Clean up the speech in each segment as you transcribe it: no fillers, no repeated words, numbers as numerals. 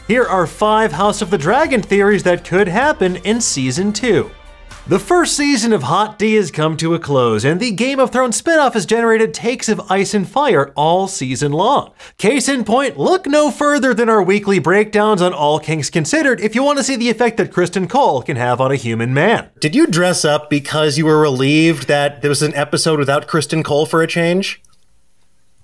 Here are 5 House of the Dragon theories that could happen in Season 2. The first season of Hot D has come to a close, and the Game of Thrones spinoff has generated takes of ice and fire all season long. Case in point, look no further than our weekly breakdowns on All Kings Considered if you want to see the effect that Criston Cole can have on a human man. Did you dress up because you were relieved that there was an episode without Criston Cole for a change?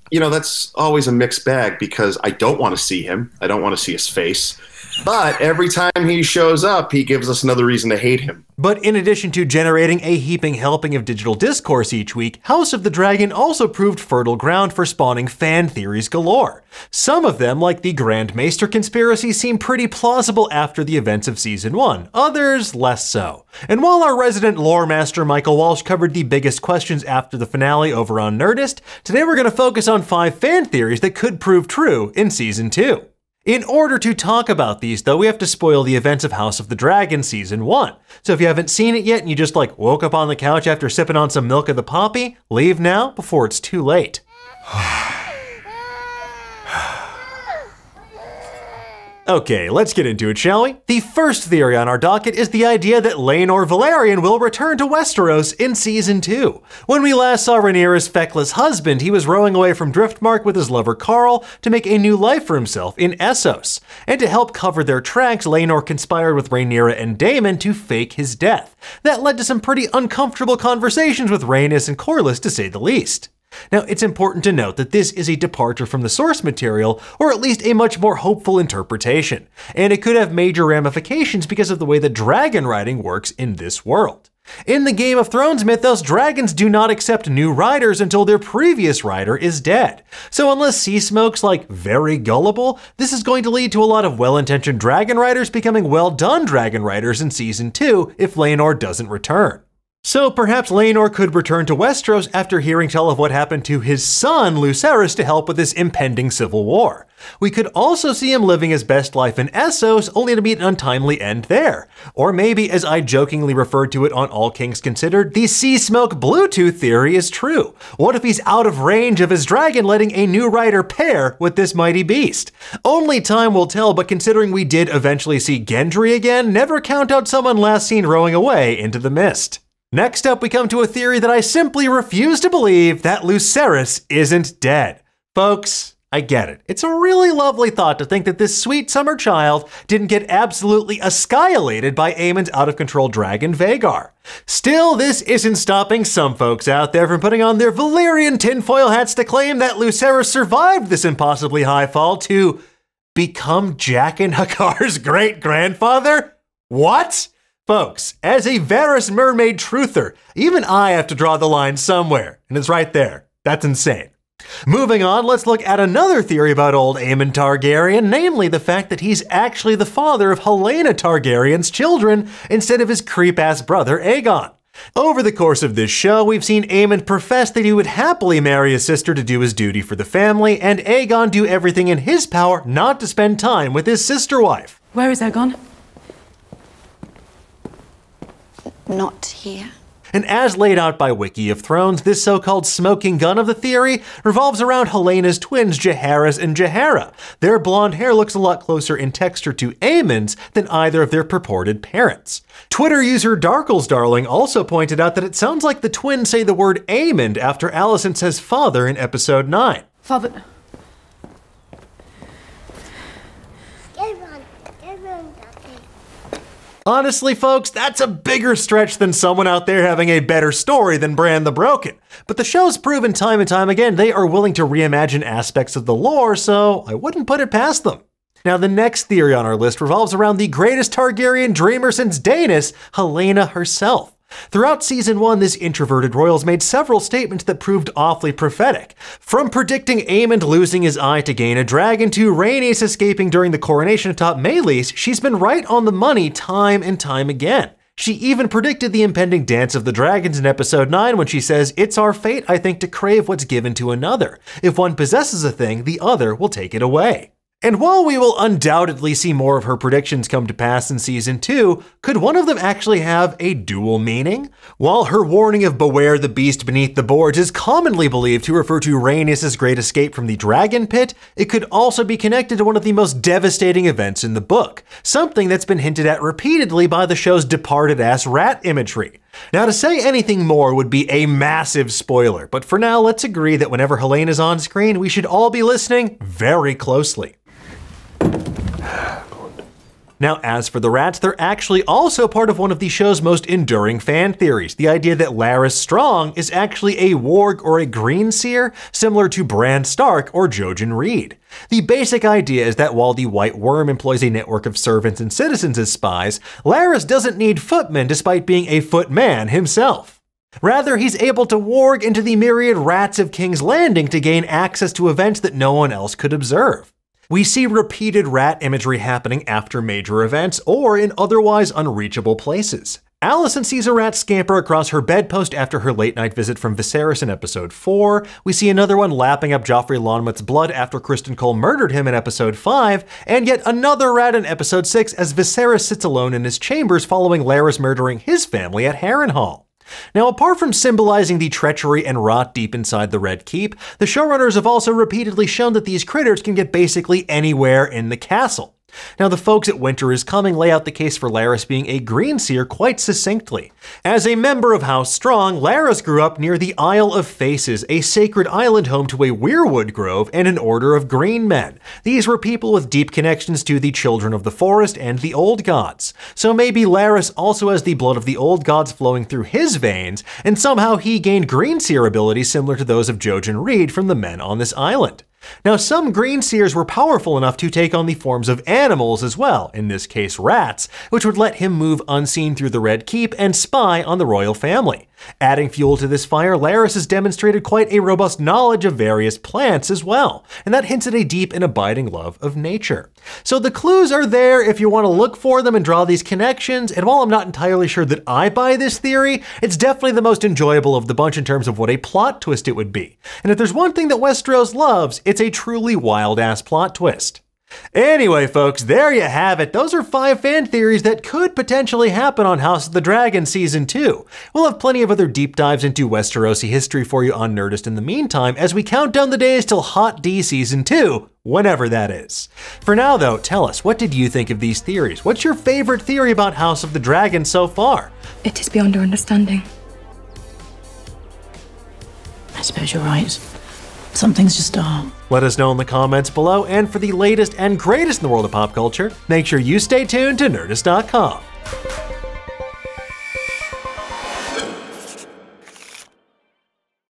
You know, that's always a mixed bag because I don't want to see him. I don't want to see his face. But every time he shows up, he gives us another reason to hate him. But in addition to generating a heaping helping of digital discourse each week, House of the Dragon also proved fertile ground for spawning fan theories galore. Some of them, like the Grand Maester conspiracy, seem pretty plausible after the events of Season 1, others less so. And while our resident lore master Michael Walsh covered the biggest questions after the finale over on Nerdist, today we're going to focus on 5 fan theories that could prove true in Season 2. In order to talk about these, though, we have to spoil the events of House of the Dragon Season 1. So if you haven't seen it yet and you just woke up on the couch after sipping on some milk of the poppy, leave now before it's too late. Okay, let's get into it, shall we? The first theory on our docket is the idea that Laenor Valyrian will return to Westeros in Season 2. When we last saw Rhaenyra's feckless husband, he was rowing away from Driftmark with his lover Carl to make a new life for himself in Essos. And to help cover their tracks, Laenor conspired with Rhaenyra and Daemon to fake his death. That led to some pretty uncomfortable conversations with Rhaenys and Corlys, to say the least. Now, it's important to note that this is a departure from the source material, or at least a much more hopeful interpretation, and it could have major ramifications because of the way the dragon riding works in this world. In the Game of Thrones mythos, dragons do not accept new riders until their previous rider is dead. So unless Sea Smoke's very gullible, this is going to lead to a lot of well-intentioned dragon riders becoming well-done dragon riders in Season 2 if Laenor doesn't return. So perhaps Laenor could return to Westeros after hearing tell of what happened to his son Lucerys to help with this impending civil war. We could also see him living his best life in Essos, only to meet an untimely end there. Or maybe, as I jokingly referred to it on All Kings Considered, the Sea Smoke Bluetooth theory is true. What if he's out of range of his dragon, letting a new rider pair with this mighty beast? Only time will tell, but considering we did eventually see Gendry again, never count out someone last seen rowing away into the mist. Next up, we come to a theory that I simply refuse to believe, that Lucerys isn't dead. Folks, I get it. It's a really lovely thought to think that this sweet summer child didn't get absolutely escalated by Aemon's out-of-control dragon Vhagar. Still, this isn't stopping some folks out there from putting on their Valyrian tinfoil hats to claim that Lucerys survived this impossibly high fall to become Jaqen H'ghar's great-grandfather? What? Folks, as a Varys mermaid truther, even I have to draw the line somewhere, and it's right there. That's insane. Moving on, let's look at another theory about old Aemon Targaryen, namely the fact that he's actually the father of Helena Targaryen's children instead of his creep-ass brother Aegon. Over the course of this show, we've seen Aemon profess that he would happily marry his sister to do his duty for the family, and Aegon do everything in his power not to spend time with his sister wife. Where is Aegon? Not here. And as laid out by Wiki of Thrones, this so-called smoking gun of the theory revolves around Helena's twins Jaehaerys and Jaehaera. Their blonde hair looks a lot closer in texture to Aemon's than either of their purported parents. Twitter user Darkles Darling also pointed out that it sounds like the twins say the word Aemond after Alicent says father in episode 9. Father. Honestly, folks, that's a bigger stretch than someone out there having a better story than Bran the Broken. But the show's proven time and time again they are willing to reimagine aspects of the lore, so I wouldn't put it past them. Now, the next theory on our list revolves around the greatest Targaryen dreamer since Daenerys, Helena herself. Throughout Season 1, this introverted royal's made several statements that proved awfully prophetic. From predicting Aemond losing his eye to gain a dragon to Rhaenys escaping during the coronation atop Meleys, she's been right on the money time and time again. She even predicted the impending dance of the dragons in episode 9 when she says, "It's our fate, I think, to crave what's given to another. If one possesses a thing, the other will take it away." And while we will undoubtedly see more of her predictions come to pass in season 2, could one of them actually have a dual meaning? While her warning of beware the beast beneath the boards is commonly believed to refer to Rhaenys' great escape from the dragon pit, it could also be connected to one of the most devastating events in the book, something that's been hinted at repeatedly by the show's departed-ass rat imagery. Now, to say anything more would be a massive spoiler, but for now, let's agree that whenever Helena's on screen, we should all be listening very closely. Now, as for the rats, they're actually also part of one of the show's most enduring fan theories, the idea that Larys Strong is actually a warg or a green seer, similar to Bran Stark or Jojen Reed. The basic idea is that while the White Worm employs a network of servants and citizens as spies, Larys doesn't need footmen despite being a footman himself. Rather, he's able to warg into the myriad rats of King's Landing to gain access to events that no one else could observe. We see repeated rat imagery happening after major events or in otherwise unreachable places. Alicent sees a rat scamper across her bedpost after her late-night visit from Viserys in episode 4. We see another one lapping up Joffrey Lonmouth's blood after Criston Cole murdered him in episode 5, and yet another rat in episode 6 as Viserys sits alone in his chambers following Larys murdering his family at Harrenhal. Now, apart from symbolizing the treachery and rot deep inside the Red Keep, the showrunners have also repeatedly shown that these critters can get basically anywhere in the castle. Now, the folks at Winter is Coming lay out the case for Larys being a green seer quite succinctly. As a member of House Strong, Larys grew up near the Isle of Faces, a sacred island home to a weirwood grove and an order of green men. These were people with deep connections to the Children of the Forest and the Old Gods. So maybe Larys also has the blood of the Old Gods flowing through his veins, and somehow he gained green seer abilities similar to those of Jojen Reed from the men on this island. Now, some green seers were powerful enough to take on the forms of animals as well, in this case rats, which would let him move unseen through the Red Keep and spy on the royal family. Adding fuel to this fire, Larys has demonstrated quite a robust knowledge of various plants as well, and that hints at a deep and abiding love of nature. So the clues are there if you want to look for them and draw these connections, and while I'm not entirely sure that I buy this theory, it's definitely the most enjoyable of the bunch in terms of what a plot twist it would be. And if there's one thing that Westeros loves, it's a truly wild-ass plot twist. Anyway, folks, there you have it. Those are 5 fan theories that could potentially happen on House of the Dragon Season 2. We'll have plenty of other deep dives into Westerosi history for you on Nerdist in the meantime as we count down the days till Hot D Season 2, whenever that is. For now, though, tell us, what did you think of these theories? What's your favorite theory about House of the Dragon so far? It is beyond our understanding. I suppose you're right. Some things just are. Let us know in the comments below, and for the latest and greatest in the world of pop culture, make sure you stay tuned to Nerdist.com.